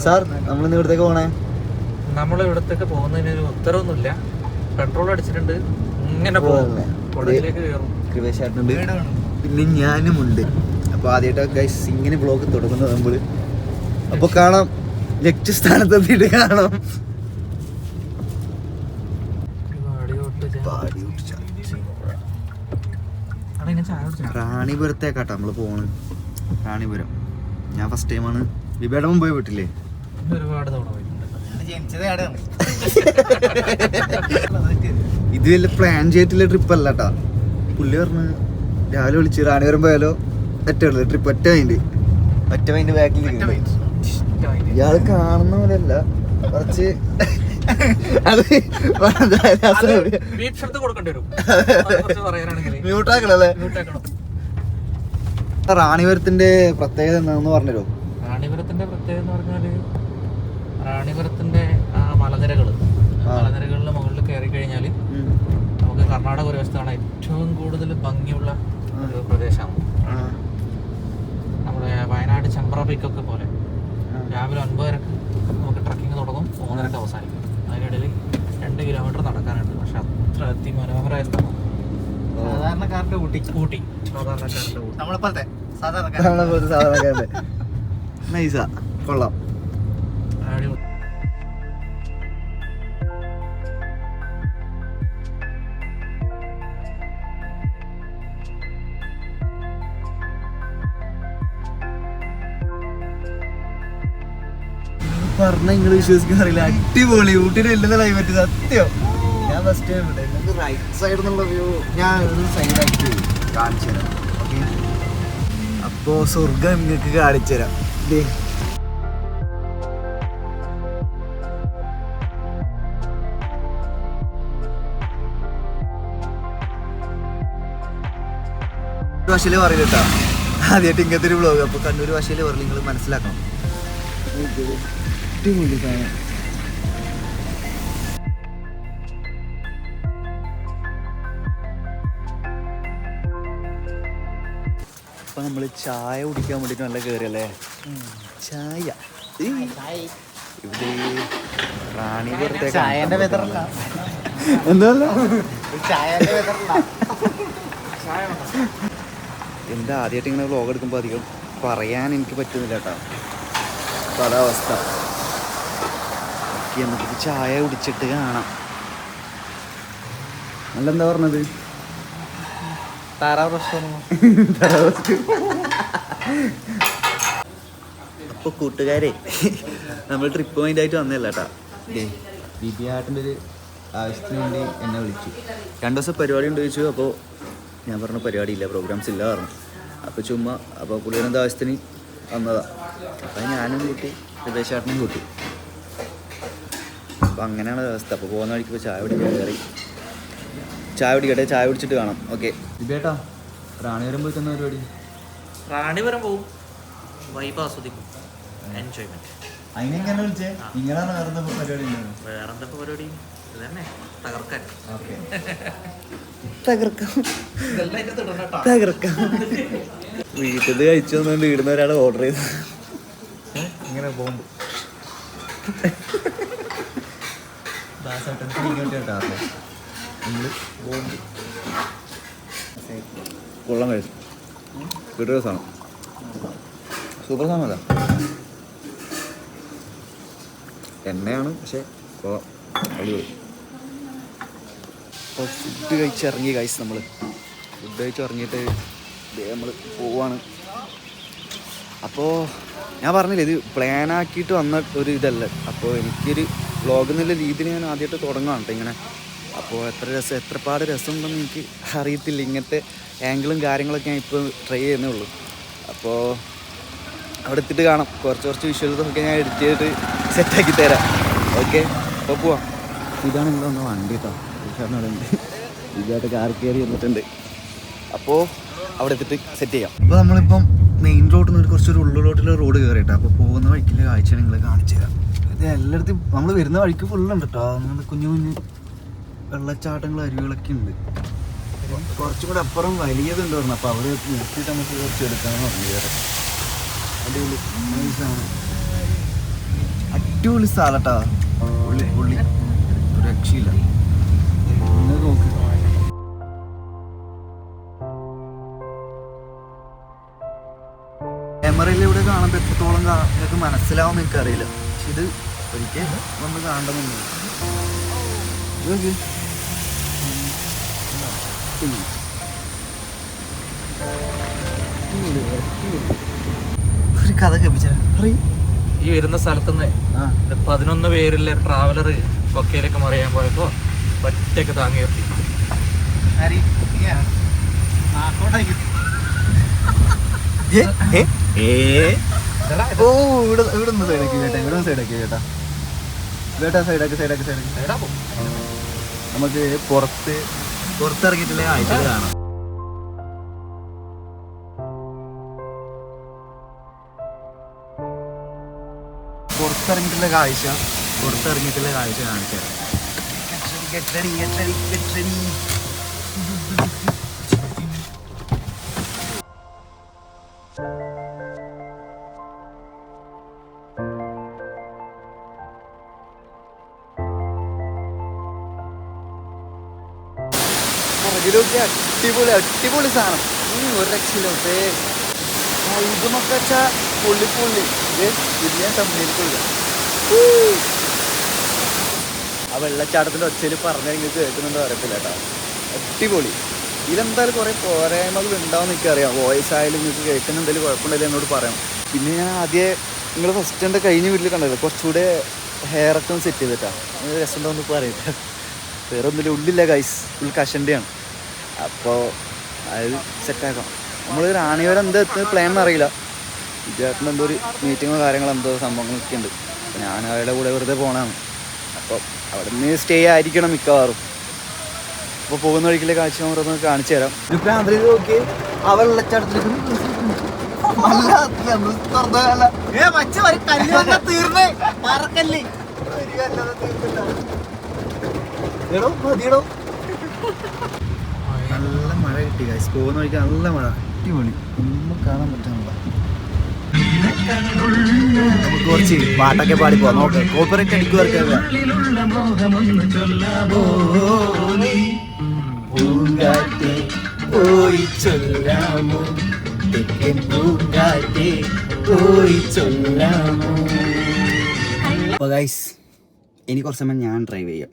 Sir നമ്മളിന്ന് ഇവിടത്തേക്ക് പോണേ? നമ്മളിവിടത്തേക്ക് പോകുന്നതിന് ഒരു ഉത്തരവൊന്നുമില്ല. പെട്രോൾ അടിച്ചിട്ടുണ്ട്, ഇങ്ങനെ പോകുന്നു. കൃപേശാട്ടുണ്ട്, പിന്നെ ഞാനുമുണ്ട്. അപ്പൊ ആദ്യമായിട്ട് ഗൈസ് ഇങ്ങനെ ബ്ലോഗ് തുടങ്ങുന്നത് നമ്മള്. അപ്പൊ കാണാം, ലക്ഷ്യസ്ഥാനത്തെത്തിയിട്ട് കാണാം. റാണിപുരത്തേക്കാട്ടോ നമ്മള് പോണ്. റാണിപുരം ഞാൻ ഫസ്റ്റ് ടൈമാണ്. വിബയുടെ മുമ്പ് പോയി വിട്ടില്ലേ? ഒരുപാട് തവണ പോയിട്ടുണ്ട്. ഇത് വല്ല പ്ലാൻ ചെയ്തിട്ടുള്ള ട്രിപ്പ് അല്ല കേട്ടാ. പുള്ളി പറഞ്ഞ് രാവിലെ വിളിച്ച് റാണിപുരം പോയാലോ, ഒറ്റ ട്രിപ്പ്, ഒറ്റ മൈൻഡ് ബാക്കിൽ. ഇയാള് കാണുന്ന പോലെയല്ല, കുറച്ച് അത് മ്യൂട്ടാക്കണല്ലേ. റാണിപുരത്തിന്റെ പ്രത്യേകത എന്താണെന്ന് പറഞ്ഞുതരോ? റാണിപുരത്തിന്റെ പ്രത്യേകത എന്ന് പറഞ്ഞാല് റാണിപുരത്തിന്റെ ആ മലനിരകളിൽ മുകളിൽ കയറി കഴിഞ്ഞാൽ നമുക്ക് കർണാടക ഒരു വശത്താണ് ഏറ്റവും കൂടുതൽ ഭംഗിയുള്ള ഒരു പ്രദേശമാണ്. നമ്മുടെ വയനാട് ചെമ്പ്ര പീക്കൊക്കെ പോലെ രാവിലെ 9:30 നമുക്ക് ട്രക്കിങ് തുടങ്ങും, 3:30 അവസാനിക്കും. അതിനിടയിൽ 2 കിലോമീറ്റർ നടക്കാനുണ്ട്. പക്ഷെ അത്ര അതിമനോഹരമായ സ്ഥലമാണ്. സാധാരണക്കാരൻ്റെ ഊട്ടി. സാധാരണക്കാരൻ്റെ ഊട്ടി, നമ്മളെപ്പോലത്തെ സാധാരണക്കാരൻ്റെ നൈസാ, കൊള്ളാം. പറഞ്ഞ നിങ്ങൾ വിശ്വസിക്കാൻ അറിയില്ല, അടിപൊളി. ഊട്ടിയുടെ എല്ലാം ക്ലൈമറ്റ് സത്യം. ഞാൻ ഫസ്റ്റ് ടൈം ഉണ്ട്. നിങ്ങൾക്ക് റൈറ്റ് സൈഡ് എന്നുള്ള വ്യൂ ഞാൻ ഒരു സൈഡായിട്ട് കാണിച്ചു തരാം. ഓക്കെ, അപ്പോൾ സ്വർഗം നിങ്ങൾക്ക് കാണിച്ചു തരാം. ഭാഷയിൽ പറയില്ല കേട്ടോ, ആദ്യമായിട്ട് ഇങ്ങനത്തെ ഒരു വ്ളോഗ്. അപ്പോൾ കണ്ണൂർ ഭാഷയിൽ പറയില്ല, നിങ്ങൾ മനസ്സിലാക്കണം. അടിപൊളി സാധനം. അപ്പൊ നമ്മള് ചായ കുടിക്കാൻ വേണ്ടിട്ട് നല്ല കേറിയല്ലേ. ചായ ഇവിടെ റാണിപുരത്തെ എന്താ ആദ്യമായിട്ട് ഇങ്ങനെ വ്ളോഗ് എടുക്കുമ്പോൾ അധികം പറയാൻ എനിക്ക് പറ്റുന്നില്ല കേട്ടോ. അപ്പോൾ അതവസ്ഥ. നമുക്ക് ചായ കുടിച്ചിട്ട് കാണാം. അല്ലെന്താ പറഞ്ഞത്? അപ്പോൾ കൂട്ടുകാരെ, നമ്മൾ ട്രിപ്പ് പോയിന്റ് ആയിട്ട് വന്നല്ല കേട്ടാ. ബിബിയാട്ടിൻ്റെ ഒരു ആവശ്യത്തിന് വേണ്ടി എന്നെ വിളിച്ചു. 2 ദിവസം പരിപാടി ഉണ്ട് ചോദിച്ചു. അപ്പോൾ ഞാൻ പറഞ്ഞു പരിപാടി ഇല്ല, പ്രോഗ്രാംസ് ഇല്ല പറഞ്ഞു. അപ്പോൾ ചുമ്മാ, അപ്പോൾ പുള്ളിയുടെ ആവശ്യത്തിന് വന്നതാ. അപ്പം ഞാനും കൂട്ടി, ഹൃദയശാട്ടനും കൂട്ടി. അപ്പോൾ അങ്ങനെയാണ് അവസ്ഥ. അപ്പോൾ പോകുന്ന വഴിക്ക് ഇപ്പോൾ ചായ കുടിക്കാൻ കയറി. ചായ കുടിച്ചിട്ട് കാണാം. ഓക്കെ ബേട്ടാ, റാണിപുരം പോയി തന്നെ പരിപാടി? റാണിപുരം പോവും, വൈബ് ആസ്വദിക്കും, എൻജോയ്മെന്റ്. അതിനെങ്ങനെ വിളിച്ചേ? നിങ്ങളാണ് വേറെന്തൊക്കെ പരിപാടി? വേറെന്തൊക്കെ പരിപാടി ഇത് തന്നെ, തകർക്കാൻ. തകർക്കാം. വീട്ടിൽ നിന്ന് കഴിച്ചു വന്നുകൊണ്ട് ഇടുന്ന ഒരാൾ ഓർഡർ ചെയ്തു ഇങ്ങനെ ബോംബ്. ബോംബ് കൊള്ളാൻ കഴിച്ചു. വീട്ടിൽ സാധനം സൂപ്പർ സാധനമല്ല, എണ്ണയാണ് പക്ഷെ കൊള്ളാം, അടിപൊളി. അപ്പോൾ ഫുഡ് കഴിച്ചിറങ്ങി ഗൈസ്. ഫുഡ് കഴിച്ചിറങ്ങിയിട്ട് നമ്മൾ പോവാണ്. അപ്പോൾ ഞാൻ പറഞ്ഞില്ലേ, ഇത് പ്ലാനാക്കിയിട്ട് വന്ന ഒരു ഇതല്ല. അപ്പോൾ എനിക്കൊരു വ്ളോഗ് എന്നുള്ള രീതിയിൽ ഞാൻ ആദ്യമായിട്ട് തുടങ്ങുകയാണ് കേട്ടോ ഇങ്ങനെ. അപ്പോൾ എത്രപാട് രസമുണ്ടെന്ന് എനിക്ക് അറിയത്തില്ല. ഇങ്ങനത്തെ ആംഗിളും കാര്യങ്ങളൊക്കെ ഞാൻ ഇപ്പോൾ ട്രൈ ചെയ്യുന്നേ ഉള്ളൂ. അപ്പോൾ അവിടെ എത്തിയിട്ട് കാണാം. കുറച്ച് വിഷ്വൽസൊക്കെ ഞാൻ എഡിറ്റ് ചെയ്തിട്ട് സെറ്റാക്കി തരാം. ഓക്കെ, അപ്പോൾ പോവാം. ഇതാണ് നിങ്ങളൊന്ന് വണ്ടി കേട്ടോ. ഇതായിട്ട് കാർ കയറി വന്നിട്ടുണ്ട്. അപ്പോൾ അവിടെ എത്തിയിട്ട് സെറ്റ് ചെയ്യാം. അപ്പോൾ നമ്മളിപ്പം മെയിൻ റോഡിൽ നിന്ന് കുറച്ചൊരു ഉള്ളിലോട്ടുള്ള റോഡ് കയറിയിട്ടാണ്. അപ്പോൾ പോകുന്ന വഴിക്കുള്ള കാഴ്ച നിങ്ങൾ കാണിച്ചു തരാം. ഇത് എല്ലായിടത്തും നമ്മൾ വരുന്ന വഴിക്ക് ഫുള്ളുണ്ട് കേട്ടോ. അങ്ങനെ കുഞ്ഞു വെള്ളച്ചാട്ടങ്ങൾ, അരുവികളൊക്കെ ഉണ്ട്. കുറച്ചും കൂടെ അപ്പുറം വലിയതുണ്ട് പറഞ്ഞു. അപ്പോൾ അവിടെ നിർത്തിയിട്ട് നമുക്ക് കുറച്ച് എടുക്കാമെന്ന് പറഞ്ഞു. അടിപൊളി നൈസാണ്. അടിപൊളി സ്ഥലട്ടാ. പുള്ളി പുള്ളി ഒരു രക്ഷയില്ല. നോക്ക് ക്യാമറയിലൂടെ കാണുമ്പോൾ എത്രത്തോളം നിങ്ങൾക്ക് മനസ്സിലാവും എനിക്കറിയില്ല. പക്ഷെ ഇത് ഒരിക്കൽ നമ്മൾ കാണണമെന്ന് ഒരു കഥ കേൾപ്പിച്ചാ ഈ വരുന്ന സ്ഥലത്തുനിന്ന് 11 പേരിലെ ട്രാവലർ കൊക്കയിലേക്ക് മറിയാൻ പോയപ്പോ ഒറ്റയ്ക്ക് താങ്ങി നിർത്തി. ഓ ഇവിടെ ഒന്ന് സൈഡാക്കി കേട്ടാ, ഇവിടെ ഒന്ന് സൈഡാക്കി കേട്ടാ. കേട്ടാ സൈഡാക്കി സൈഡാക്കി സൈഡാക്കി. നമുക്ക് പുറത്തിറങ്ങിയിട്ടുള്ള ആഴ്ചകൾ കാണാം. പുറത്തിറങ്ങിയിട്ടുള്ള കാഴ്ച കാണിച്ചു തരാം. അടിപൊളി സാധനം, ഒരു രക്ഷയിലോട്ടേ. ഇതൊക്കെ വെച്ചാ പുള്ളി ഇത് ഞാൻ സമ്മതിക്കില്ല. ആ വെള്ളച്ചാട്ടത്തിൻ്റെ ഒച്ചയിൽ പറഞ്ഞാൽ നിങ്ങൾക്ക് കേൾക്കുന്നുണ്ടോ അറിയത്തില്ല കേട്ടോ. അടിപൊളി. ഇതെന്തായാലും കുറേ പോരായ്മകൾ ഉണ്ടാവും എനിക്കറിയാം. വോയിസ് ആയാലും നിങ്ങൾക്ക് കേൾക്കുന്ന എന്തെങ്കിലും കുഴപ്പമുണ്ടെങ്കിൽ എന്നോട് പറയാം. പിന്നെ ഞാൻ ആദ്യം നിങ്ങൾ ഫസ്റ്റ് എൻ്റെ കഴിഞ്ഞ വീട്ടിൽ കണ്ടല്ലോ, കുറച്ചുകൂടെ ഹെയറൊക്കെ ഒന്ന് സെറ്റ് ചെയ്തിട്ടാ. രസമുണ്ടോന്ന് പറയട്ടെ. വേറെ ഒന്നുമില്ല, ഉള്ളില്ല ഗൈസ്, ഫുൾ കഷൻ്റെയാണ്. അപ്പോൾ അത് സെറ്റാക്കാം. നമ്മൾ റാണിയോടെ എന്താ പ്ലാൻ എന്നറിയില്ല. വിജയേട്ടൻ എന്തോ ഒരു മീറ്റിങ്ങോ കാര്യങ്ങളോ എന്തോ സംഭവങ്ങളൊക്കെ ഉണ്ട്. അപ്പോൾ ഞാൻ അവരുടെ കൂടെ വെറുതെ പോകണമാണ്. അപ്പോൾ അവിടെ നിന്ന് സ്റ്റേ ആയിരിക്കണം മിക്കവാറും. അപ്പോൾ പോകുന്ന വഴിക്കിലെ കാഴ്ച ഓരോന്ന് കാണിച്ചു തരാം. ഇപ്പം അതിൽ നോക്കി ആ വെള്ളച്ചാട്ടത്തിലേക്ക് നല്ല മഴ കിട്ടി ഗൈസ്. പോകുന്ന വഴിക്ക് നല്ല മഴ, അടിപൊളി, ഒന്നും കാണാൻ പറ്റുന്നില്ല. നമുക്ക് കുറച്ച് പാട്ടൊക്കെ പാടി പോവാം. നോക്കാം കോപ്പറേറ്റ് അടിക്കുവാർക്കൊക്കെ. അപ്പോൾ ഗൈസ് ഇനി കുറച്ച് സമയം ഞാൻ ഡ്രൈവ് ചെയ്യാം,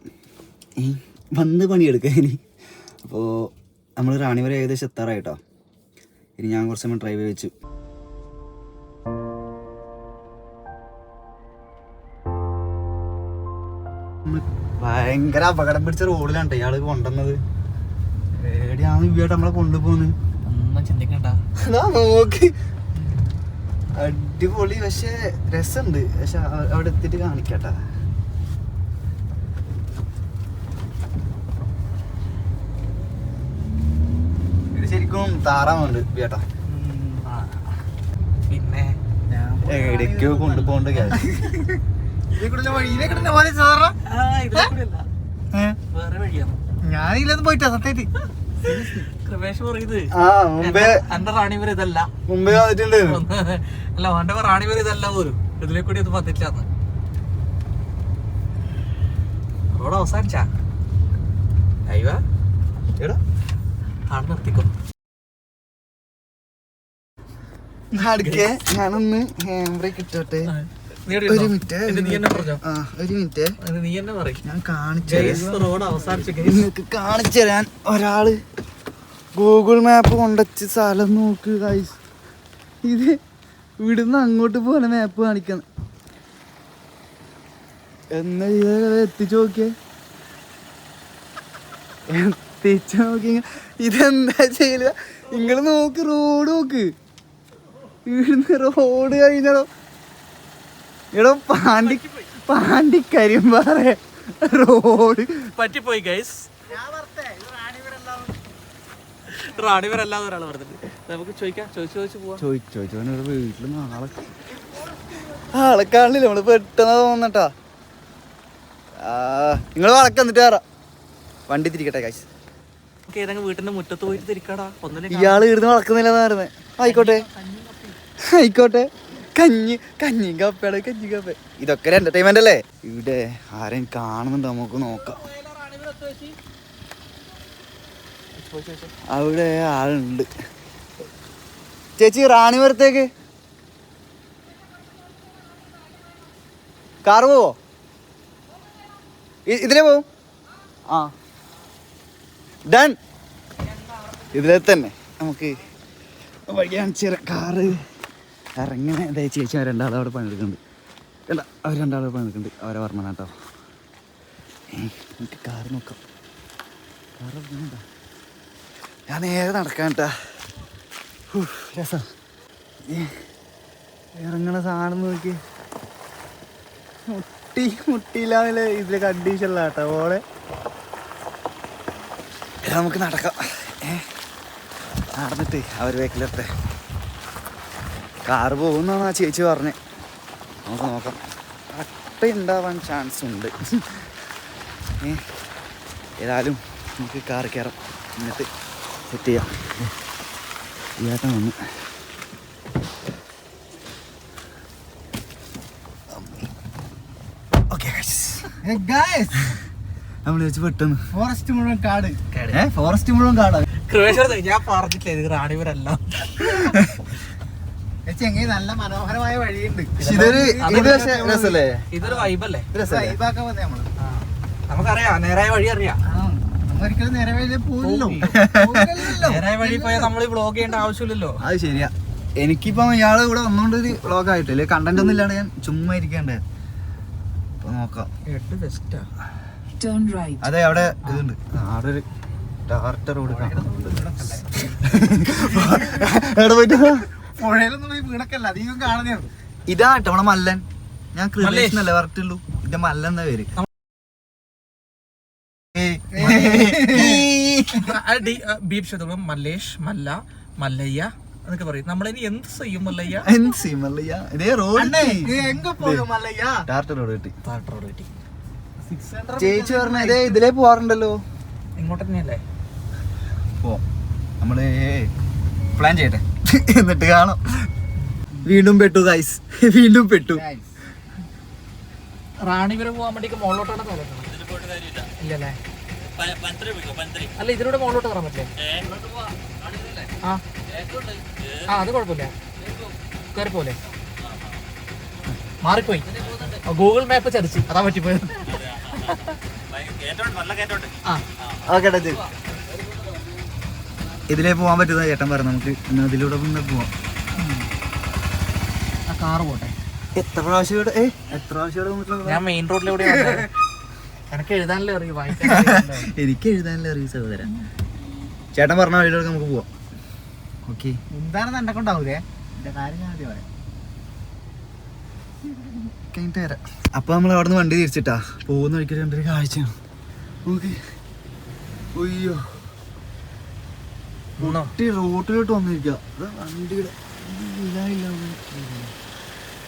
വന്ന് പണിയെടുക്കാം ഇനി. അപ്പോൾ നമ്മൾ റാണി വരെ ഏകദേശം എത്താറായിട്ടോ. ഇനി ഞാൻ കുറച്ച് സമയം ഡ്രൈവ് വെച്ചു. ഭയങ്കര അപകടം പിടിച്ച റോഡിലാണ് ഇയാള് കൊണ്ടുവന്നത്. എവിടെയാണ് ഇവയായിട്ട് നമ്മളെ കൊണ്ടുപോകുന്നത് ഒന്നും ചിന്തിക്കണ്ട. നോക്ക് അടിപൊളി, പക്ഷെ രസമുണ്ട്. പക്ഷെ അവിടെ എത്തിയിട്ട് കാണിക്കട്ടാ. ഇത് ശരിക്കും താറാവുണ്ട് ചേട്ടാ. പിന്നെ എവിടേക്കോ കൊണ്ടുപോകണ്ട കാര്യം. വേറെ വഴിയാണ്. ഞാനില്ലാതെ പോയിട്ടാ സത്യായിട്ട്. കൃപേഷ് പറയുന്നത് മുമ്പേ എന്റെ റാണി വരെ ഇതല്ല, മുമ്പേ വന്നിട്ടുണ്ട്. അല്ല ഓന്റെ റാണി വരെ ഇതല്ല പോലും, ഇതിലെ കൂടി ഒന്നും വന്നിട്ടില്ലാന്ന്. റോഡ് അവസാനിച്ചാ അയ്യോ എടാ ആടെ നിർത്തിക്കോ. അടുക്കെ ഞാനൊന്ന് ഹാൻഡ് ബ്രേക്ക് ഇട്ടോട്ടെ. ഒരു മിനിറ്റ് നീ തന്നെ പറയും. ഞാൻ കാണിച്ചു റോഡ് അവസാനിച്ചു. നിങ്ങൾക്ക് കാണിച്ചു തരാൻ ഒരാള് ഗൂഗിൾ മാപ്പ് കൊണ്ടുവച്ച് സ്ഥലം നോക്ക് ഗൈസ്. ഇത് ഇവിടുന്ന് അങ്ങോട്ട് പോലെ മാപ്പ് കാണിക്കണം. എന്നാ എത്തിച്ചു നോക്കിയേ, എത്തിച്ചു നോക്കി. ഇതെന്താ ചെയ്യില്ല, നിങ്ങൾ നോക്ക് റോഡ് നോക്ക്. ഇവിടുന്ന് റോഡ് കഴിഞ്ഞോ എടോ പാണ്ടിക്കരിമ്പാറ റോഡ് പറ്റിപ്പോയി ഗൈസ്. റാണിവരല്ലാതെ ഒരാൾ പറഞ്ഞിട്ട് നമുക്ക് ചോദിക്കാം. ചോദിച്ചു പോവാം. ചോദിച്ചു വീട്ടിൽ ആളെ കാണില്ല. നമ്മള് പെട്ടെന്ന് തോന്നട്ടാ. നിങ്ങൾ വളക്ക് എന്നിട്ട് കയറാം, വണ്ടി തിരിക്കട്ടെ കാശ്. ഏതെങ്കിലും വീട്ടിന്റെ മുറ്റത്ത് പോയിട്ട് തിരിക്കാടാ. ഇയാള് ഇരുന്ന് വളക്കുന്നില്ലെന്ന് പറഞ്ഞത്. ആയിക്കോട്ടെ കഞ്ഞി കപ്പയാണ് കഞ്ഞി കപ്പ. ഇതൊക്കെ ഒരു എന്റർടൈൻമെന്റ് അല്ലേ? ഇവിടെ ആരെയും കാണുന്നുണ്ടോ നമുക്ക് നോക്കാം. അവിടെ ആളുണ്ട്. ചേച്ചി റാണിപുരത്തേക്ക് കാറ് പോവോ? ഇതിലേ പോവും. ആ ഡൺ. ഇതിലെ തന്നെ നമുക്ക് വഴി കാണിച്ചു കാറ് ഇറങ്ങനെ. അതെ ചേച്ചി അവർ രണ്ടാളും അവിടെ പണിയെടുക്കുന്നുണ്ട്. അല്ല അവർ രണ്ടാളും പണിയെടുക്കുന്നുണ്ട്. അവരെ പറഞ്ഞ കേട്ടോ. നമുക്ക് കാറ് നോക്കാം. കാറ് ഇറങ്ങുന്നുണ്ടോ? ഞാൻ നേരെ നടക്കാൻ കേട്ടാ. രസം ഇറങ്ങണ സാധനം നോക്കി. മുട്ടിയില്ലാന്നില്ല ഇതിലെ കണ്ടീഷനുള്ള കേട്ടോ ഓളെ. നമുക്ക് നടക്കാം. നടന്നിട്ട് അവർ വേക്കിലെത്തെ കാറ് പോകുന്നാണ് ആ ചേച്ചി പറഞ്ഞ്. നമുക്ക് നോക്കാം. അട്ട ഉണ്ടാവാൻ ചാൻസ് ഉണ്ട്. ഏതായാലും നമുക്ക് കാറ് കയറാം. എന്നിട്ട് സെറ്റ് ചെയ്യാം. ഏട്ടൻ വന്നു. ഓക്കെ നമ്മൾ വെച്ച് പെട്ടെന്ന് ഫോറസ്റ്റ് മുഴുവൻ കാട്. ഫോറസ്റ്റ് മുഴുവൻ കാടാണ്. ഞാൻ പറഞ്ഞിട്ടില്ല ഇത് റാണിപുരല്ല. ചെങ്ങ നല്ല മനോഹരമായ വഴിയുണ്ട്. ഇതൊരു രസല്ലേ? ഇതൊരു വൈബല്ലേ? വൈബാക്കാൻ വന്നേ നമ്മള്. നമുക്കറിയാം, നേരായ വഴി അറിയാം. ഒരിക്കലും നേരെ വഴിയിൽ പോയില്ലോ. നേരായ വഴി പോയാൽ നമ്മൾ വ്ളോഗ് ചെയ്യേണ്ട ആവശ്യമില്ലല്ലോ. അത് ശരിയാ. എനിക്കിപ്പം ഇയാള് ഇവിടെ വന്നോണ്ടൊരു വ്ളോഗ് ആയിട്ടില്ല. കണ്ടന്റ് ഒന്നും ഇല്ലാണ്ട് ഞാൻ ചുമ്മാ ഇരിക്കണ്ടേ. അപ്പൊ നോക്കാം. അതെ അവിടെ ഇതുണ്ട്. അവിടെ ഒരു ടാർട്ടർ റോഡ് എവിടെ പോയിട്ട് പുഴയിലൊന്നും പോയി വീണക്കല്ല അധികം കാണുന്നതാണ്. ഇതാ കേട്ടോ നമ്മളെ മല്ലൻ. ഞാൻ കൃഷ്ണല്ലേ പറഞ്ഞിട്ടുള്ളൂ. എന്റെ മല്ലൻ എന്നാ പേര്. മല്ലേഷ്, മല്ല, മല്ലയ്യ എന്നൊക്കെ പറയും. നമ്മളിനി എന്ത് ചെയ്യും മല്ലയ്യ? ഇതേ റോഡ് എങ്ക പോകും മല്ലയ്യ? ടാർട്ടർ റോഡ് കിട്ടി. ചേച്ചി പറഞ്ഞ ഇതേ ഇതിലേ പോവാറുണ്ടല്ലോ. ഇങ്ങോട്ട് തന്നെയല്ലേ? പോ നമ്മള് പ്ലാൻ ചെയ്യട്ടെ. എന്നിട്ട് കാണാം. വീണ്ടും പെട്ടു ഗൈസ്. വീണ്ടും പെട്ടു. റാണിപുരം പോകാൻ വേണ്ടി മോളിലോട്ടാണ് തോന്നുന്നത്. ഇല്ലല്ലേ? അല്ല ഇതിലൂടെ മോളിലോട്ട് കയറാൻ പറ്റില്ലേ? ആ അത് കുഴപ്പമില്ല. കയറി പോലെ മാറിപ്പോയി. ഗൂഗിൾ മാപ്പ് ചതിച്ച് അതാ പറ്റിപ്പോയത്. ഇതിലേ പോവാൻ പറ്റുന്ന ചേട്ടൻ പറഞ്ഞു. നമുക്ക് ഇന്ന് അതിലൂടെ പിന്നെ പോവാം. ആ കാറ് പോട്ടെ. എത്ര പ്രാവശ്യം ഞാൻ മെയിൻ റോഡിലൂടെ എനിക്ക് എഴുതാനല്ലേ അറിയൂ, വായിക്കാൻ എനിക്ക് എഴുതാനല്ലേ അറിയൂ സഹോദരൻ. ചേട്ടൻ പറഞ്ഞ വഴിയിലൂടെ നമുക്ക് പോവാം. ഓക്കെ എന്താണെന്ന് എന്നെ കൊണ്ടാവൂലേ? എന്റെ കാര്യം ഞാൻ ആദ്യം പറയാം. കഴിഞ്ഞിട്ട് വരാം. അപ്പൊ നമ്മൾ അവിടെ നിന്ന് വണ്ടി തിരിച്ചിട്ടാ പോകുന്ന വഴിക്ക് കണ്ടൊരു കാഴ്ചയാണ്. ഓക്കെ അയ്യോ റോട്ടിലോട്ട് വന്നിരിക്കുക. വണ്ടിയുടെ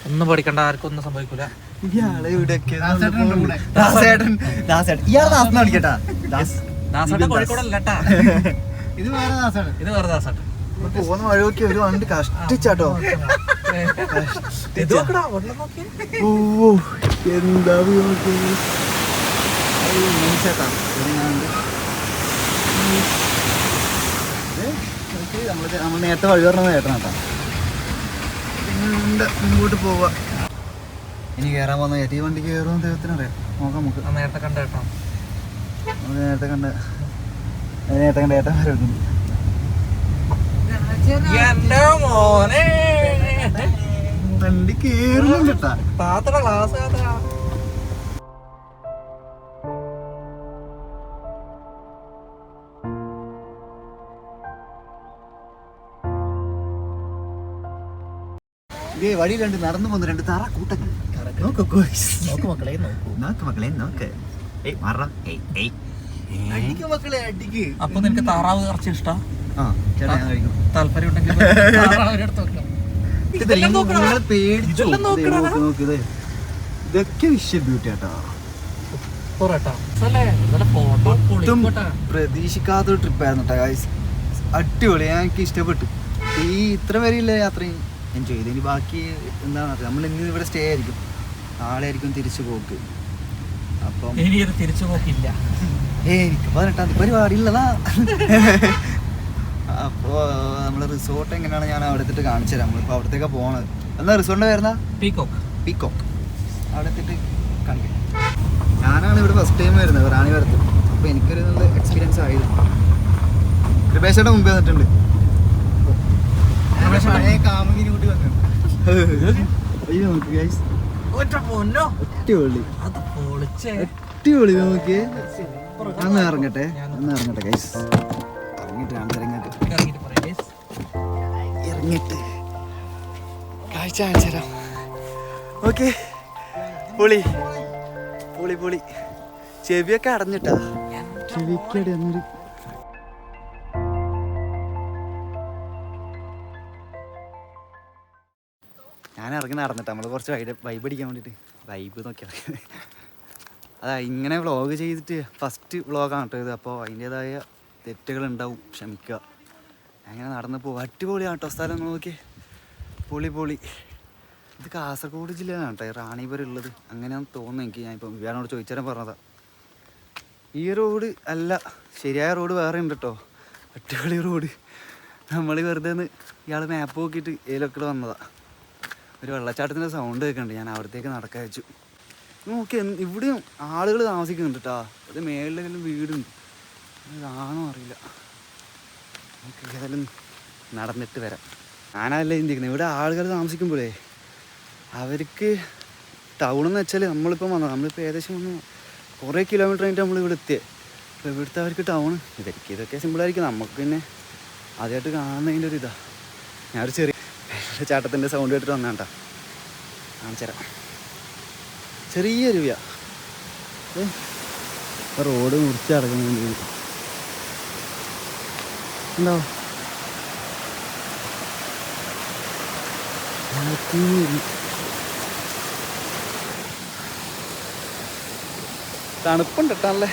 ഒന്നും പഠിക്കണ്ട, ആർക്കും ഒന്നും സംഭവിക്കൂല. ഇയാളെ ഇവിടെയൊക്കെ വിളിക്കട്ടാ. കോഴിക്കോടല്ലേട്ടാ, ഇത് വേറെ ദാസാണ്. ഇത് വേറെ ദാസാണ്. പോകുന്ന വഴിയൊക്കെ ഒരു വണ്ടി കഷ്ടിച്ചാട്ടോ. എന്താ നമ്മൾ നേരത്തെ വഴി പറഞ്ഞ ചേട്ടനാട്ടാ. മുമ്പോട്ട് പോവാ. ഇനി കയറാൻ പോകുന്ന ചേട്ടാ. ഈ വണ്ടി കയറുമെന്ന് ദൈവത്തിനറിയാം. നോക്കാം നമുക്ക്. നേരത്തെ കണ്ട കേട്ടോ. നേരത്തെ കണ്ട ഏട്ടൻ വരും. വണ്ടി കേറുന്നുണ്ടാ. താത്തയുടെ ക്ലാസ് ഇതേ വഴിയിൽ നടന്നു പോകുന്ന രണ്ട് തറ കൂട്ടങ്ങൾ. നോക്ക് മക്കളെ നോക്ക്. മക്കളെ അടിക്ക്. അപ്പൊ നിനക്ക് താറാവ് കുറച്ച് ഇഷ്ടം? താല്പര്യം ഇതൊക്കെ വിഷ്വൽ ബ്യൂട്ടി ആട്ടോ. പ്രതീക്ഷിക്കാത്തൊരു ട്രിപ്പായിരുന്നു കേട്ടോ ഗൈസ്. അടിപൊളി. എനിക്ക് ഇഷ്ടപ്പെട്ടു. ഈ ഇത്ര വരെയില്ല യാത്രയും എൻജോയ് ചെയ്ത്. ഇനി ബാക്കി എന്താണെന്ന് അറിയാം, നമ്മൾ ഇന്ന് ഇവിടെ സ്റ്റേ ആയിരിക്കും, നാളെ ആയിരിക്കും തിരിച്ചു പോക്ക്. അപ്പം ഇനിയൊരു തിരിച്ചു പോക്കില്ല. എനിക്ക് 18-ാം തീയതി പരിപാടിയില്ലതാ. അപ്പോൾ നമ്മൾ റിസോർട്ട് എങ്ങനെയാണ് ഞാൻ അവിടെ എത്തിയിട്ട് കാണിച്ചു തരാം. നമ്മളിപ്പോൾ അവിടത്തേക്കാണ് പോകണത്. എന്താ റിസോർട്ടിൻ്റെ പേരുന്ന? പീക്കോക്ക്. അവിടെ എത്തിയിട്ട് കാണിക്കാം. ഞാനാണ് ഇവിടെ ഫസ്റ്റ് ടൈം വരുന്നത്, റാണിപുരത്ത്. അപ്പോൾ എനിക്കൊരു നല്ല എക്സ്പീരിയൻസ് ആയിരുന്നു. കൃപേശയുടെ മുമ്പേ വന്നിട്ടുണ്ട്. കാമുകിനെ കൂട്ടി വന്നിട്ടുണ്ട്. അയ്യോ നോക്ക് ഗൈസ്, അടിപൊളി അടിപൊളി. നോക്കിയേ, ഒന്ന് ഇറങ്ങട്ടെ ഗൈസ്. ഇറങ്ങിട്ട് ഇറങ്ങിട്ട് കാഴ്ച കാണിച്ചു തരാം. ഓക്കെ, പൊളി പൊളി പൊളി. ചെവിയൊക്കെ അടഞ്ഞിട്ടാ, ചെവിക്കടി എന്നൊരു ഞാൻ ഇറങ്ങി നടന്നിട്ട് നമ്മൾ കുറച്ച് വൈബ് അടിക്കാൻ വേണ്ടിയിട്ട് വൈബ് നോക്കിയാൽ. അതാ ഇങ്ങനെ വ്ളോഗ് ചെയ്തിട്ട് ഫസ്റ്റ് വ്ളോഗാണ് കേട്ടോ ഇത്. അപ്പോൾ അതിൻ്റേതായ തെറ്റുകളുണ്ടാവും, ക്ഷമിക്കുക. അങ്ങനെ നടന്ന് പോകും. അടിപൊളിയാണ് കേട്ടോ സ്ഥലം. നോക്കി, പൊളി പൊളി. ഇത് കാസർഗോഡ് ജില്ലയിലാണ് കേട്ടോ റാണിപുരം ഉള്ളത്, അങ്ങനെയാണെന്ന് തോന്നുന്നു എനിക്ക്. ഞാനിപ്പോൾ വിവാനോട് ചോദിച്ചാലും പറഞ്ഞതാണ്. ഈ റോഡ് അല്ല, ശരിയായ റോഡ് വേറെ ഉണ്ട് കേട്ടോ, അടിപൊളി റോഡ്. നമ്മൾ വെറുതെ ഇയാൾ മാപ്പ് നോക്കിയിട്ട് ഏലൊക്കെ വന്നതാണ്. ഒരു വെള്ളച്ചാട്ടത്തിൻ്റെ സൗണ്ട് കേൾക്കുന്നുണ്ട്. ഞാൻ അവിടത്തേക്ക് നടക്കാൻ വെച്ചു. നോക്കി, ഇവിടെയും ആളുകൾ താമസിക്കുന്നുണ്ട് കേട്ടോ. അത് മേളിലെങ്കിലും വീടുണ്ട്, ഇതാണോ അറിയില്ല. നമുക്ക് ഏതായാലും നടന്നിട്ട് വരാം. ഞാനല്ല ചിന്തിക്കുന്നത്, ഇവിടെ ആളുകൾ താമസിക്കുമ്പോഴേ അവർക്ക് ടൗൺ എന്ന് വെച്ചാൽ നമ്മളിപ്പം വന്നത്, നമ്മളിപ്പോൾ ഏകദേശം വന്ന് കുറേ കിലോമീറ്റർ ആയിട്ട് നമ്മളിവിടെ എത്തിയത്. അപ്പോൾ ഇവിടുത്തെ അവർക്ക് ടൗൺ ഇതൊക്കെ സിമ്പിളായിരിക്കും. നമുക്ക് പിന്നെ ആദ്യമായിട്ട് കാണുന്നതിൻ്റെ ഒരു ഇതാണ്. ഞാനൊരു ചെറിയ ചാട്ടത്തിൻ്റെ സൗണ്ട് കേട്ടിട്ട് വന്നാട്ടാ, കാണിച്ചു തരാം. ചെറിയൊരു വ്യ റോഡ് മുറിച്ച് അടക്കുന്നത് ഉണ്ടോ? തണുപ്പുണ്ട് കേട്ടോ, നല്ല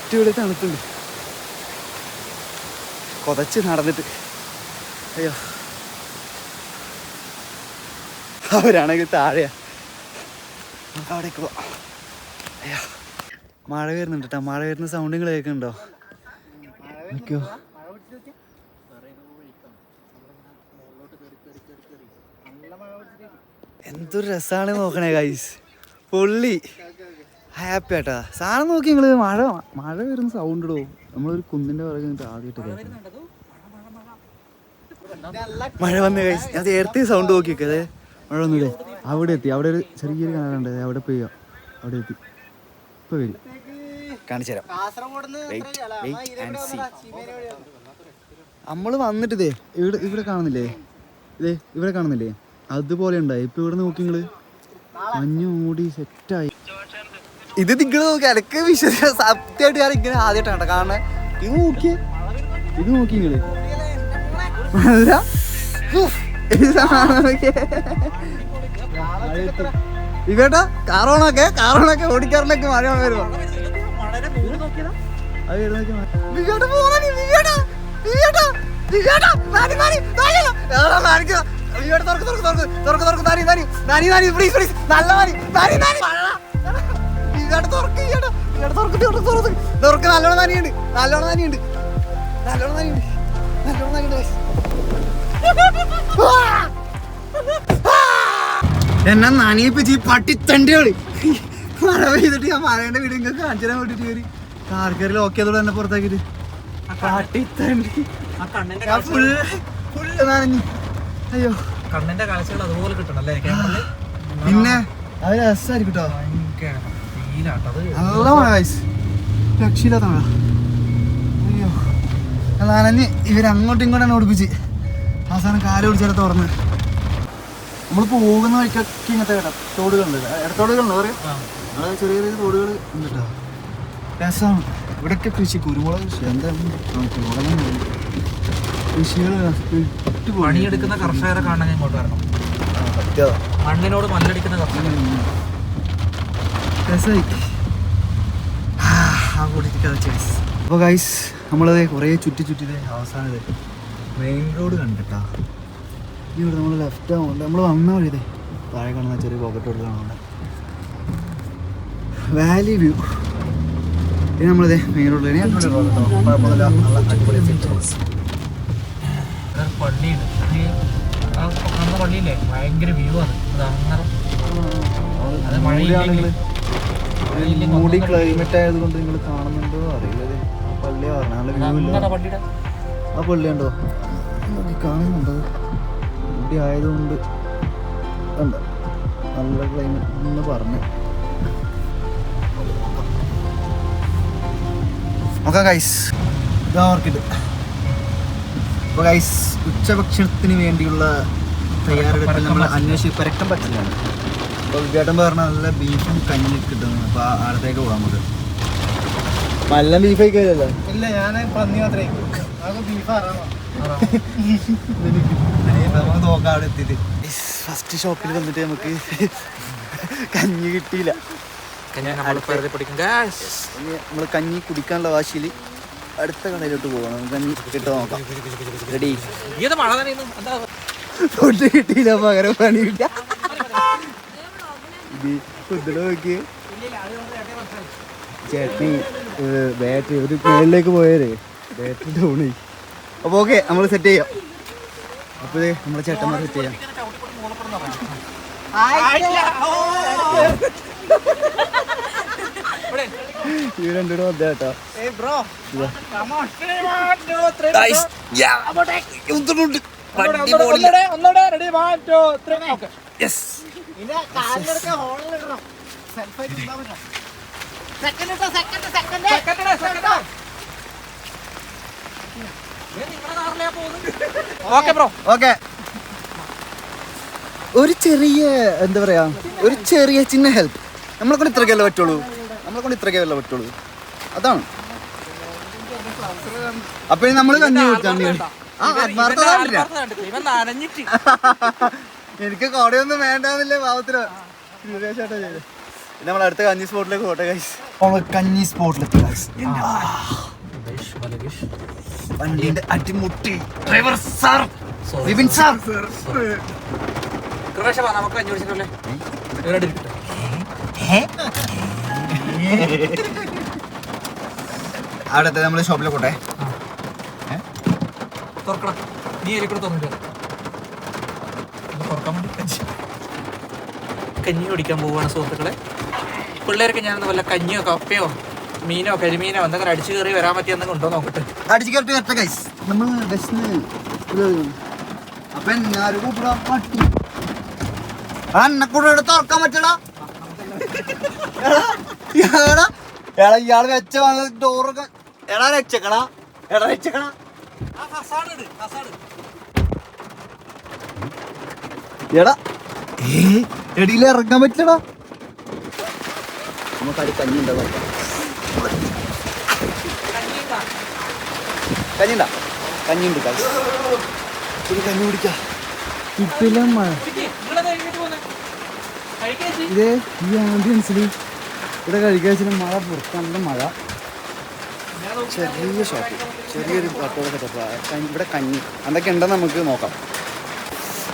അടിപൊളി തണുപ്പുണ്ട്. കൊതച്ച് നടന്നിട്ട് അയ്യോ, അവരാണെങ്കിൽ താഴെയാ, നമുക്ക് അവിടേക്ക് പോവാം. അയ്യോ, മഴ വരുന്നുണ്ട് കേട്ടോ. മഴ വരുന്ന സൗണ്ട് നിങ്ങൾ കേൾക്കുന്നുണ്ടോ? നോക്കിയോ, എന്തൊരു രസമാണ് നോക്കണേ ഗൈസ്. പൊള്ളി ഹാപ്പി ആട്ടാ സാധനം. നോക്കി നിങ്ങൾ, മഴ വരുന്ന സൗണ്ട് ഇടോ. നമ്മളൊരു കുന്നിൻ്റെ പുറകെ നിന്നിട്ട് ആദ്യമായിട്ട് കേൾക്കുന്നത് മഴ വന്ന് ഗൈസ്. ഞാൻ നേരത്തെ സൗണ്ട് നോക്കിയൊക്കെ മഴ വന്നില്ലേ. അവിടെ എത്തി, അവിടെ ഒരു ചെറിയൊരു കിണറുണ്ട്, അവിടെ പെയ്യാം. അവിടെ എത്തി, ഇപ്പൊ വരും, കാണിച്ചു തരാം. നമ്മൾ വന്നിട്ട് ഇതേ ഇവിടെ കാണുന്നില്ലേ, ഇവിടെ കാണുന്നില്ലേ, അതുപോലെ ഉണ്ടായി. ഇപ്പൊ ഇവിടെ നോക്കി നിങ്ങള്, മഞ്ഞ് മൂടി സെറ്റായി. ഇത് നിങ്ങൾ നോക്കി, എനിക്ക് വിശ്വസിക്കാൻ സത്യമായിട്ട് ഞാൻ ഇങ്ങനെ ആദ്യമായിട്ടാണ് കാണണേ. ഇത് നോക്കി നിങ്ങള്, ഇവേട്ടാ കാറോണൊക്കെ ഓടിക്കാറിലൊക്കെ മഴ വരുമ്പോ നല്ലോണം നനിയുണ്ട്. എന്നാ നനിയിപ്പിച്ച് ഈ പട്ടിത്തണ്ടികള്. മഴ പെയ്തിട്ട് ഞാൻ മഴേന്റെ വീട് നിങ്ങൾക്ക് കാണിച്ചു തരാൻ വേണ്ടിട്ട് കയറി കാർക്കറി ലോക്ക് ചെയ്തോളൂ എന്നെ പുറത്താക്കിട്ട്. പട്ടിത്തണ്ടി ഫുള്ള് നനഞ്ഞു. അയ്യോ, കണ്ണിന്റെ കാഴ്ചകൾ അതുപോലെ കിട്ടണല്ലേ പിന്നെ അത് രസമായിരിക്കും കേട്ടോ. നല്ല മഴ രക്ഷയില്ലാത്ത മഴ. അയ്യോ, നനഞ്ഞ് ഇവരങ്ങോട്ടും ഇങ്ങോട്ടും ഓടിപ്പിച്ച് അവസാനം കാല് പിടിച്ചാൽ തുറന്ന്. നമ്മൾ പോകുന്ന വഴിക്കൊക്കെ ഇങ്ങനത്തെ തോടുകളുണ്ട്, ഇടത്തോടുകളുണ്ട് പറയും. ചെറിയ ചെറിയ തോടുകൾ ഉണ്ട് കേട്ടോ. രസമാണ്. ഇവിടെയൊക്കെ കൃഷി, കുരുമുളക് കൃഷി. എന്താണ് കൃഷികൾ പണിയെടുക്കുന്ന കർഷകരെ കാണാൻ ഇങ്ങോട്ട് വരണം. മണ്ണിനോട് മല്ലടിക്കുന്ന കർഷകർ. രസമായി. അപ്പോൾ ഗൈസ് നമ്മളത് കുറേ ചുറ്റി അവസാനം മെയിൻ റോഡ് കണ്ടിട്ടാ. ഇവിടെ നമ്മൾ ലെഫ്റ്റ് ആവുന്നുണ്ട്. നമ്മൾ വന്ന വഴിയതേ താഴെ കാണുന്ന ചെറിയ പോക്കറ്റ് റോഡ് കാണുന്നുണ്ട്. Valley view. ഇനി നമ്മളിതേ മെയിൻ റോഡിൽ അടിപൊളി റോഡ് കേട്ടോ. കുഴപ്പമൊന്നുമില്ല, നല്ല അടിപൊളി സെറ്റ് റോഡ്. പള്ളിയുണ്ട്. നമ്മുടെ പള്ളിയില്ലേ ഭയങ്കര വ്യൂ ആണ്. അത് അങ്ങനെ അത് മഴയില്ലെങ്കിൽ മൂടി ക്ലൈമറ്റ് ആയതുകൊണ്ട് നിങ്ങൾ കാണുന്നുണ്ടോ അറിയില്ല. പള്ളിയാ പറഞ്ഞ നല്ല വ്യൂ ഇല്ല. പള്ളിയുടെ ആ പള്ളി ഉണ്ടോ കാണുന്നുണ്ടോ? മൂടി ആയതുകൊണ്ട് ഉണ്ട് നല്ല ക്ലൈമറ്റ് എന്ന് പറഞ്ഞു നോക്കാം ഗൈസ്. ഇതാ ഓർക്കിഡ്. അപ്പോൾ ഗൈസ് ഉച്ചഭക്ഷണത്തിന് വേണ്ടിയുള്ള തയ്യാറെടുപ്പിൽ നമ്മൾ അന്വേഷിച്ച് പരക്കം പറ്റില്ലാണ്. അപ്പോൾ വിജയേട്ടൻ പറഞ്ഞ നല്ല ബീഫും കഞ്ഞി കിട്ടുന്നു. അപ്പോൾ അടുത്തേക്ക് പോകാം നമുക്ക്. നല്ല ബീഫ് കഴിക്കാമല്ലോ. ഇല്ല, ഞാൻ പന്നി മാത്രമേ അത് ബീഫ് ആറാമോ നമുക്ക് നോക്കാം അവിടെ എത്തിയിട്ട്. ഫസ്റ്റ് ഷോപ്പിൽ വന്നിട്ട് നമുക്ക് കഞ്ഞി കിട്ടിയില്ല. നമ്മൾ കഞ്ഞി കുടിക്കാനുള്ള വാശിയിൽ അടുത്ത കടയിലോട്ട് പോകണം. കഞ്ഞി കിട്ടോ നോക്കാം. റെഡി. ഫുഡ് കിട്ടിയില്ല, പകരം പണി കിട്ടിയ ഫുഡിൽ നോക്കി ചേട്ടനി ബാറ്ററി ഒരു മേളിലേക്ക് പോയാലേ ബാറ്ററി ഡൗണായി. അപ്പോൾ ഓക്കെ, നമ്മൾ സെറ്റ് ചെയ്യാം. അപ്പോൾ നമ്മളെ ചേട്ടന്മാർ സെറ്റ് ചെയ്യാം. ഈ രണ്ടുകൂടെ വന്നേ കേട്ടോ. ഓക്കെ, ഒരു ചെറിയ എന്താ പറയാ, ഒരു ചെറിയ ചിന്ന ഹെൽപ്പ്. നമ്മളെ കൊണ്ട് ഇത്രയ്ക്കല്ലേ പറ്റുള്ളൂ. അതാണ്. അപ്പൊ നമ്മൾ കഞ്ഞി കുടിക്കാൻ എനിക്ക് കോടയൊന്നും വേണ്ടെന്നില്ലേ പാവത്തിന്. നമ്മൾ അടുത്ത കഞ്ഞി സ്പോട്ടിലേക്ക് പോട്ടെ ഗൈസ്. കഞ്ഞി സ്പോട്ടിലെത്തി ഗൈസ്. വണ്ടിന്റെ അടിമുട്ടി ഡ്രൈവർ സാർ, വിപിൻ സാർ. നമുക്ക് കഞ്ഞി കുടിച്ചിട്ടല്ലേ അവിടെ നമ്മള് ഷോപ്പിലെ പോട്ടെ. തുറക്കണം. നീ കൂടെ തുറന്നിട്ട് തുറക്കാൻ വേണ്ടി കഞ്ഞി കുടിക്കാൻ പോവുകയാണ് സുഹൃത്തുക്കളെ. പിള്ളേർക്ക് ഞാൻ വല്ല കഞ്ഞിയോ കപ്പയോ മീനോ കരിമീനോ എന്തെങ്കിലും അടിച്ചു കയറി വരാൻ പറ്റിയ എന്തെങ്കിലും ഉണ്ടോ നോക്കട്ടെ. അടിച്ചു കയറി വരട്ടെ ഗൈസ്. നമ്മൾ അന്നക്കൂടെ തുറക്കാൻ പറ്റടാ. ഇയാള് വെച്ച ഡോറൊക്കെ എടാ വെച്ചക്കടാ. എടാ എടിയിൽ ഇറങ്ങാൻ പറ്റില്ലടാ. നമുക്ക് അടി കഞ്ഞി ഉണ്ടോ നോക്കാം. കഞ്ഞിയുണ്ട് ഒരു കഞ്ഞി കുടിക്കാം. കിട്ടില്ല മഴ. ഇതേ ഈ ആംബിയൻസിൽ ഇവിടെ കഴിക്കാൻ മഴ പുറത്താണല്ലോ. മഴ ചെറിയ ഷോപ്പ്, ചെറിയൊരു പട്ടോടെ സെറ്റപ്പ്. ഇവിടെ കഞ്ഞി എന്തൊക്കെ ഉണ്ടെന്ന് നമുക്ക് നോക്കാം.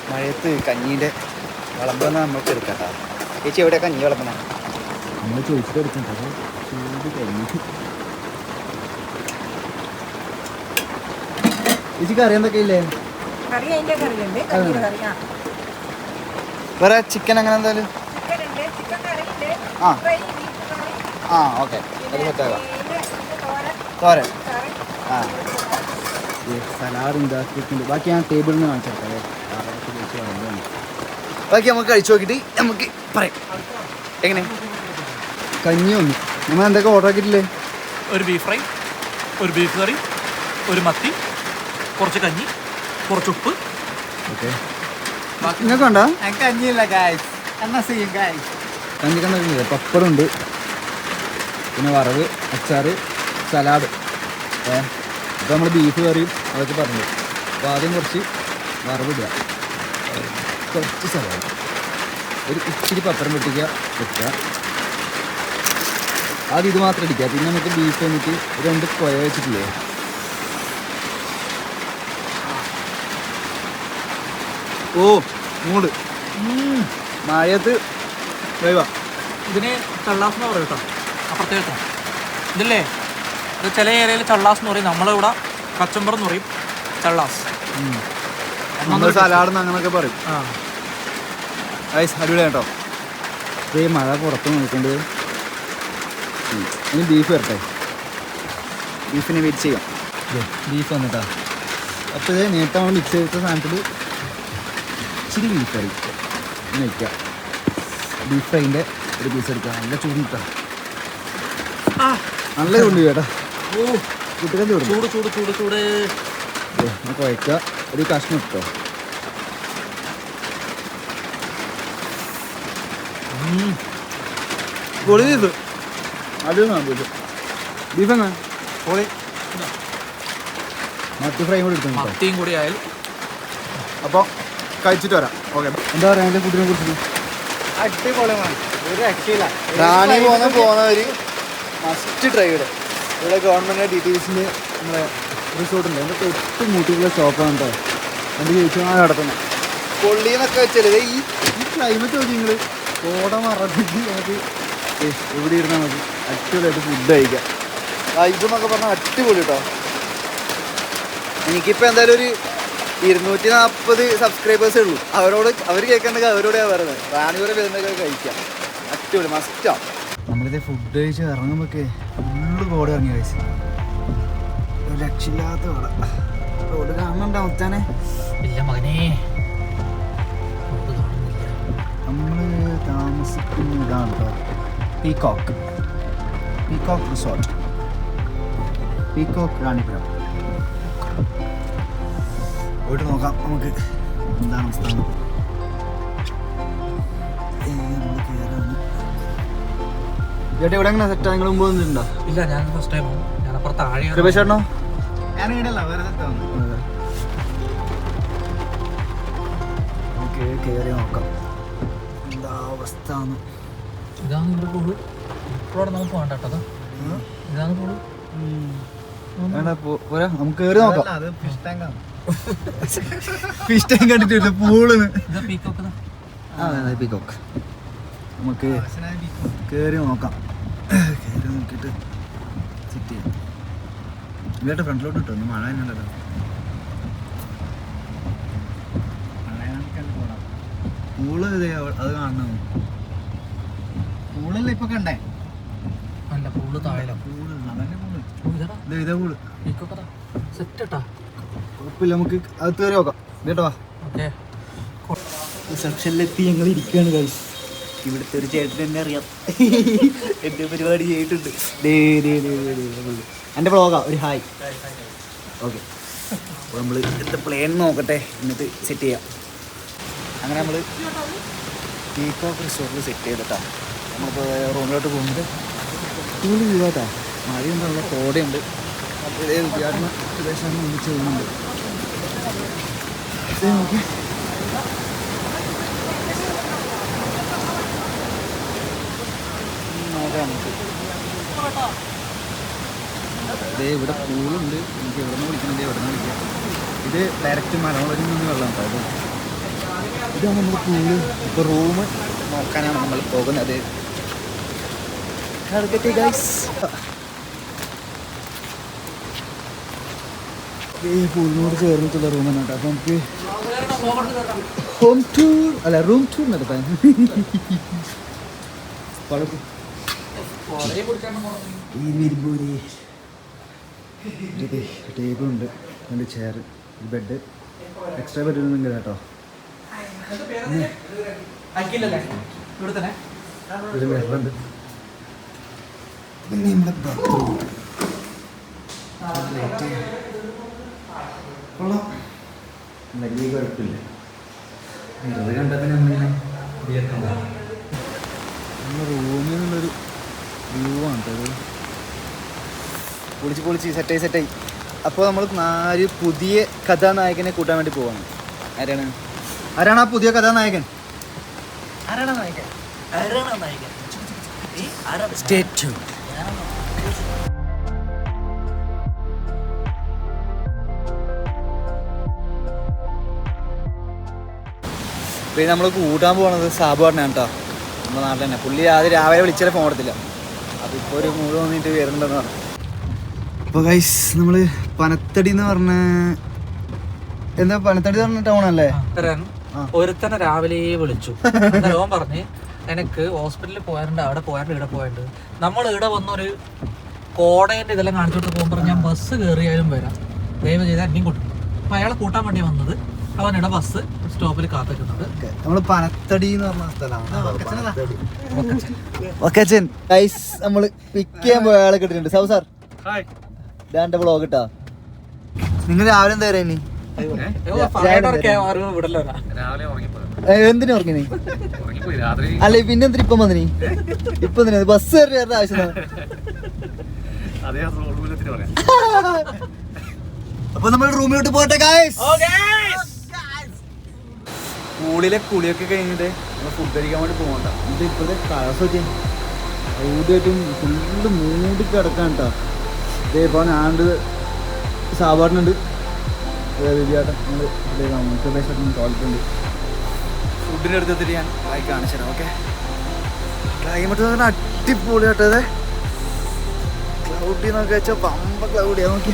മഴയത്ത് കഞ്ഞീൻ്റെ വിളമ്പെന്ന് നമുക്ക് എടുക്കട്ടോ. ചേച്ചി എവിടെ കഞ്ഞി വിളമ്പണ? നമ്മൾ ചോദിച്ചിട്ട് എടുക്കണ്ടോ ചൂട് കഞ്ഞി. ചേച്ചി കറി എന്തൊക്കെ ഇല്ലേ? വേറെ ചിക്കൻ അങ്ങനെ എന്തായാലും. ആ ഓക്കെ, അത് സെറ്റാകാം. തോരൻ സലാഡ് ഉണ്ടാക്കിയിട്ടുണ്ട്. ബാക്കി ഞാൻ ടേബിളിൽ നിന്ന് കാണിച്ചെടുക്കാം. ബാക്കി നമുക്ക് കഴിച്ചു നോക്കിയിട്ട് നമുക്ക് പറയാം എങ്ങനെ. കഞ്ഞി ഒന്ന് നമ്മൾ എന്തൊക്കെ ഓർഡർ ആക്കിയിട്ടില്ലേ? ഒരു ബീഫ് ഫ്രൈ, ഒരു ബീഫ് കറി, ഒരു മത്തി, കുറച്ച് കഞ്ഞി, കുറച്ച് ഉപ്പ്. ഓക്കെ, നിങ്ങൾക്ക് ഉണ്ടോ? കഞ്ഞിയില്ല ഗായ്സ്, എന്നാ ചെയ്യും ഗായ്സ്. കഞ്ഞി കണ്ടില്ല. പപ്പടമുണ്ട്, പിന്നെ വറവ്, അച്ചാറ്, സലാഡ്. ഇപ്പോൾ നമ്മൾ ബീഫ് കറിയും അതൊക്കെ പറഞ്ഞു. അപ്പോൾ ആദ്യം കുറച്ച് വറവിടുക, കുറച്ച് സലാഡ്, ഒരു ഇച്ചിരി പപ്പടം വെക്കുക. ആദ്യം ഇത് മാത്രം അടിക്കുക. പിന്നെ നമുക്ക് ബീഫ് വന്നിട്ട് 2 കൊയ വെച്ചിട്ടില്ലേ, ഓ മൂട് മഴയത്ത് വൈവാ. ഇതിന് ചള്ളാസ് എന്ന് പറയും കേട്ടോ, അപ്പുറത്തേട്ടോ ഇതില്ലേ. ഇത് ചില ഏരിയയിൽ ചള്ളാസ് എന്ന് പറയും, നമ്മളിവിടെ കച്ചമ്പർ എന്ന് പറയും ചള്ളാസ്. നമ്മൾ സലാഡ് അങ്ങനെയൊക്കെ പറയും. ആ ഐസ് അടിപൊളി കേട്ടോ. ഇതേ മഴ പുറത്ത് നോക്കേണ്ടത്. ഇനി ബീഫ് വരട്ടെ, ബീഫിനെ വെയിറ്റ് ചെയ്യാം. ബീഫ് വന്നിട്ടാ. അപ്പോൾ ഇതേ നേരത്തെ നമ്മൾ മിക്സ് ചെയ്ത സാധനത്തിൽ ഇച്ചിരി ബീഫ് കറി ഇങ്ങനെ വയ്ക്കാം. ബീഫ് ഫ്രൈൻ്റെ ഒരു പീസ് എടുക്കാം. നല്ല ചൂട് കിട്ടാം, നല്ല ചൂട് കേട്ടോ. ഓ കുട്ടികൾ ചൂട് ചൂട് ചൂട് ചൂട് ചൂട്. നമുക്ക് വയ്ക്കുക. ഒരു കഷ്ണം ഇട്ടോ. പൊളി ബീഫ് അടിപൊളി ബീഫ് എങ്ങനെ പൊളി. മത്തി ഫ്രൈ കൂടി എടുത്തു കേട്ടോ. മത്തിയും കൂടി ആയാലും. അപ്പോൾ കഴിച്ചിട്ട് വരാം. ഓക്കെ, എന്താ പറയുക എൻ്റെ ഫുഡിനെ കുറിച്ച്? അടിപൊളിയാണ്, ഒരു രക്ഷയില്ല. റാണി പോകുന്നവർ മസ്റ്റ് ട്രൈ ചെയ്ത്. ഇവിടെ ഗവൺമെൻറ് ഡീറ്റെയിൽസിൻ്റെ നമ്മുടെ റിസോർട്ടുണ്ട്, എൻ്റെ തൊട്ട് മൂട്ടിലുള്ള ഷോപ്പാണ് കേട്ടോ. എൻ്റെ ചേച്ചിമാർ നടത്തുന്നത്. പൊള്ളിന്നൊക്കെ വെച്ചാൽ ഈ ക്ലൈമറ്റ് നോക്കി നിങ്ങൾ കോട മറന്നിട്ട് നമുക്ക് എവിടെ ഇരുന്നാൽ മതി അടിപൊളിയായിട്ട് ഫുഡ് കഴിക്കാം. ഇതെന്നൊക്കെ പറഞ്ഞാൽ അടിപൊളി കേട്ടോ. എനിക്കിപ്പോൾ എന്തായാലും ഒരു 240 സബ്സ്ക്രൈബേഴ്സേ ഉള്ളൂ. അവർ കേൾക്കേണ്ടത് അവരോടെയാണ് പറയുന്നത്. റാണിയൂരെ വരുന്നതൊക്കെ കഴിക്കാം. അടിപൊളി മസ്റ്റാണ്. നമ്മളിത് ഫുഡ് കഴിച്ച് ഇറങ്ങുമ്പോഴൊക്കെ ഫുള്ള് കോട ഇറങ്ങി കഴിച്ചു. ഒരു രക്ഷയില്ലാത്ത കോട. റോഡ് കാണുന്നുണ്ടാവും ഉച്ചാനെ. ഇല്ല മകനേ, നമ്മൾ താമസിക്കുന്ന ഇതാണ് കേട്ടോ, പീകോക്ക് റിസോർട്ട്, പീകോക്ക് റാണിപുരം. പോയിട്ട് നോക്കാം നമുക്ക് എന്താണ് അവസ്ഥ. നമ്മൾ കയറാണ്. ചേട്ടാ ഇവിടെ എങ്ങനെ സെറ്റാ? നിങ്ങൾ മുമ്പ് വന്നിട്ടുണ്ടോ? ഇല്ല, ഞാൻ ഫസ്റ്റ് ടൈം. ഞാൻ അപ്പുറം താഴെ. കൃപേഷേട്ടനോ? ഞാൻ ഇടല്ല, വെറുതെ തോന്നുന്നു. നമുക്ക് കയറി നോക്കാം എന്താ അവസ്ഥ. ഇതാണ് ഇവിടെ പൂള്. ഇപ്പോഴവിടെ നമുക്ക് വേണ്ട കേട്ടോ. ഇതാണ് പൂള്. വേണ്ട പോരാ, നമുക്ക് കയറി നോക്കാം. അത് ഫിഷ് ടാങ്കാണ്. ഫിഷ് ടാങ്ക് കണ്ടിട്ടില്ല, പൂള്. ഇതാ പീക്കോക്ക്. അതെ പീകോക്ക്. നമുക്ക് കയറി നോക്കാം. കയറി നോക്കിയിട്ട് സെറ്റ് ചെയ്യാം. ഇല്ലാട്ട് ഫ്രണ്ടിലോട്ട് കിട്ടും. ഒന്ന് മഴ തന്നെയല്ലോ. പൂള് അത് കാണണം. പൂളല്ല ഇപ്പൊ കണ്ടേ. അല്ല, പൂള് താഴെ. പൂള് അതന്നെ പൂള്. ഇതാ പൂള്. പീക്കോക്കതാ സെറ്റ് കേട്ടാ. കുഴപ്പമില്ല, നമുക്ക് അത് കയറി നോക്കാം. കേട്ടോ, ഓക്കെ. റിസപ്ഷനിലെത്തി ഞങ്ങൾ ഇരിക്കുകയാണ് ഗൈസ്. ഇവിടുത്തെ ഒരു ചേട്ടൻ തന്നെ അറിയാം, എൻ്റെ പരിപാടി ചെയ്തിട്ടുണ്ട്. എൻ്റെ വ്ളോഗാ, ഒരു ഹായ്. ഓക്കെ, അപ്പോൾ നമ്മൾ ഇവിടുത്തെ പ്ലെയിൻ നോക്കട്ടെ, എന്നിട്ട് സെറ്റ് ചെയ്യാം. അങ്ങനെ നമ്മൾ പീകോക്ക് റിസോർട്ടിൽ സെറ്റ് ചെയ്തിട്ടാ നമ്മളിപ്പോൾ റൂമിലോട്ട് പോകുന്നത്. സ്കൂളിൽ പോകാട്ടാ, മഴയുണ്ട്, നല്ല കോടയുണ്ട്. അപ്പോൾ ഇതേ ഉദ്ഘാടന പ്രദേശമാണ് നമ്മൾ ചെയ്യുന്നുണ്ട്. ഓക്കെ, ഇതേ ഇവിടെ പൂളുണ്ട്. എനിക്ക് എവിടെ നിന്ന് വിളിക്കണത്, എവിടെ നിന്ന് വിളിക്കാം. ഇത് ഡയറക്റ്റ് മലമുകളിൽ നിന്ന് വെള്ളം കേട്ടോ. ഇതാണ് നമ്മുടെ പൂള്. ഇപ്പോൾ റൂം നോക്കാനാണ് നമ്മൾ പോകുന്നത്. ഈ പൂളിനോട് ചേർന്നിട്ടുള്ള റൂമാണ് കേട്ടോ. അപ്പോൾ നമുക്ക് ഹോം ടൂർ അല്ല റൂം ടൂർ നടത്താൻ. ഈ വരുമ്പോൾ ടേബിളുണ്ട്, രണ്ട് ചെയർ, ബെഡ്, എക്സ്ട്രാ ബെഡ് ഒന്നും കേട്ടോ. ഒരു വെള്ളമുണ്ട്. പിന്നെ നമ്മുടെ ബാത്റൂം കൊള്ളാം, വലിയ കുഴപ്പമില്ല. ഇത് കണ്ടപ്പോൾ നമ്മളിങ്ങനെ നമ്മുടെ റൂമിൽ നിന്നുള്ളൊരു വ്യൂ ആണ് കേട്ടോ. പൊളിച്ച് സെറ്റായി. അപ്പോൾ നമ്മൾ 4 പുതിയ കഥാനായകനെ കൂട്ടാൻ വേണ്ടി പോവാണ്. ആരാണ് ആ പുതിയ കഥാനായകൻ? Stay tuned. പിന്നെ നമ്മൾ കൂട്ടാൻ പോകുന്നത് സാബുവാറിനാണ് കേട്ടോ, നമ്മുടെ നാട്ടിൽ തന്നെ. പുള്ളി ആദ്യം രാവിലെ വിളിച്ചാൽ ഫോൺ എടുത്തില്ല, അപ്പോൾ ഇപ്പോൾ ഒരു മൂട് തോന്നിയിട്ട് വരുന്നുണ്ടെന്ന് പറഞ്ഞു. അപ്പോൾ ഗൈസ് നമ്മൾ പനത്തടി എന്ന് പറഞ്ഞ എന്താ പനത്തടി എന്ന് പറഞ്ഞ ടൗൺ അല്ലേ? ഒരുത്തനെ രാവിലെ വിളിച്ചു. ഓൻ പറഞ്ഞ് എനിക്ക് ഹോസ്പിറ്റലിൽ പോയാലുണ്ട്, അവിടെ പോയാണ്ട് ഇവിടെ പോയാണ്ട്. നമ്മൾ ഇവിടെ വന്നൊരു കോടേന്റെ ഇതെല്ലാം കാണിച്ചോട്ട് പോകുമ്പോൾ ഞാൻ ബസ് കയറിയാലും വരാം, ദയവ് ചെയ്താൽ എന്നെയും കൂട്ടും. അപ്പൊ അയാളെ കൂട്ടാൻ വേണ്ടി വന്നത്, അവനിടെ ബസ് സ്റ്റോപ്പിൽ കാത്തിക്കുന്നുണ്ട്. നമ്മൾ പനത്തടി എന്ന് പറഞ്ഞ സ്ഥലമാണ്. ഗൈസ് നമ്മൾ പിക്ക് ചെയ്യാൻ പോയ ആളെ കിട്ടിയിട്ടുണ്ട്. സൗ സാർ ഇതാണ്ട് വ്ളോഗ് ഇട്ടാ. നിങ്ങൾ രാവിലെ എന്താ പറയാ? എന്തിനു ഉറങ്ങിനി? അല്ല പിന്നെ എന്തിനാ ഇപ്പം വന്നിനി? ഇപ്പൊ ബസ് കയറി ആവശ്യം. അപ്പൊ നമ്മൾ റൂമിലോട്ട് പോട്ടെ ഗൈസ്. സ്കൂളിലെ കുളിയൊക്കെ കഴിഞ്ഞിട്ട് നമ്മൾ ഫുഡ് കഴിക്കാൻ വേണ്ടി പോകണ്ട. ഇത് ഇപ്പോഴത്തെ കാലൊക്കെ ഊടായിട്ടും ഫുള്ള് മൂടി കിടക്കാൻ കേട്ടോ. ഇതേപോലെ ആണ്ട് സാമ്പാറിനുണ്ട്, വിദ്യാട്ടൻ ടോയ്ലറ്റുണ്ട്. ഫുഡിൻ്റെ അടുത്തെത്തിട്ട് ഞാൻ ആയി കാണിച്ചു തരാം. ഓക്കെ, ക്ലൈമറ്റ് എന്ന് പറഞ്ഞാൽ അടിപൊളി കേട്ടോ. അതെ ക്ലൗഡി എന്നൊക്കെ വെച്ചാൽ പമ്പ ക്ലൗഡിയാ. നോക്കി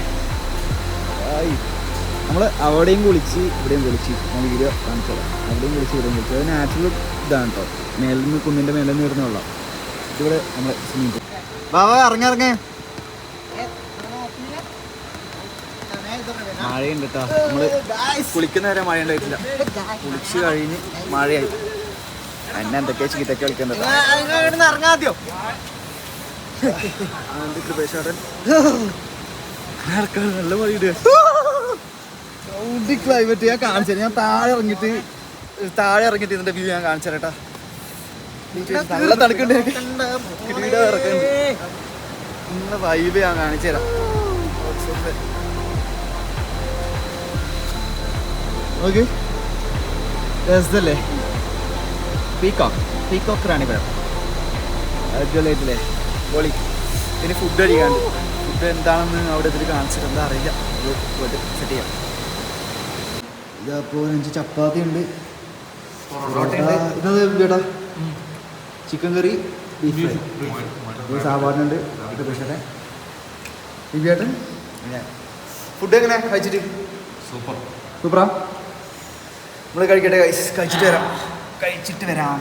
നമ്മൾ അവിടെയും കുളിച്ച് ഇവിടെയും കുളിച്ച് ഞാൻ വീഡിയോ കാണിച്ചു തരാം. അവിടെയും കുളിച്ച് ഇവിടെയും കുളിച്ച്. അത് നാച്ചുറൽ ഇതാണ് കേട്ടോ, മേലിൽ നിന്ന് കുന്നിൻ്റെ മേലിൽ നിന്ന് വരുന്ന വെള്ളം. ഇതിവിടെ നമ്മളെ സ്വിമ്മിംഗ് പൂൾ. ബാബാ ഇറങ്ങിറങ്ങേ. മഴയുണ്ട് കേട്ടോ. നമ്മൾ കുളിക്കുന്ന വരെ മഴ ഉണ്ടായിട്ടില്ല, കുളിച്ച് കഴിഞ്ഞ് മഴയായി. എന്നെ എന്തൊക്കെയാ ചീത്തൊക്കെ കളിക്കണ്ടോ. ഇറങ്ങാദ്യോ കൃപേശാടൻ നല്ല മഴയുണ്ട്. ക്ലൈമറ്റ് ഞാൻ കാണിച്ചു തരാം. ഞാൻ താഴെ ഇറങ്ങിയിട്ട് ഇതിന്റെ വ്യൂ ഞാൻ കാണിച്ചു തരാം. നല്ല തണുക്കുണ്ട്, ഇറക്കുന്നുണ്ട്. ഇന്ന വൈബ് ഞാൻ കാണിച്ചു തരാം. ഓക്കെ, രസല്ലേ? പീക്കോക്ക് റാണിപുരം അടിപൊളിയായിട്ടില്ലേ? പൊളി. പിന്നെ ഫുഡ് കഴിക്കാണ്ട്, ഫുഡ് എന്താണെന്ന് അവിടെ ഇതിൽ കാണിച്ചിട്ട് എന്താ അറിയില്ല, പോയിട്ട് സെറ്റ് ചെയ്യാം. ഇതപ്പോൾ 5 ചപ്പാത്തി ഉണ്ട്, ഇതത് ചേട്ടാ ചിക്കൻ കറി, ബീഫ് ഫ്രൈ, സാമ്പാറിനുണ്ട്. ഇത് പക്ഷേ ചേട്ടൻ ഫുഡ് എങ്ങനെ കഴിച്ചിട്ട്? സൂപ്പറാ. നമ്മൾ കഴിക്കട്ടെ ഗൈസ്, കഴിച്ചിട്ട് വരാം.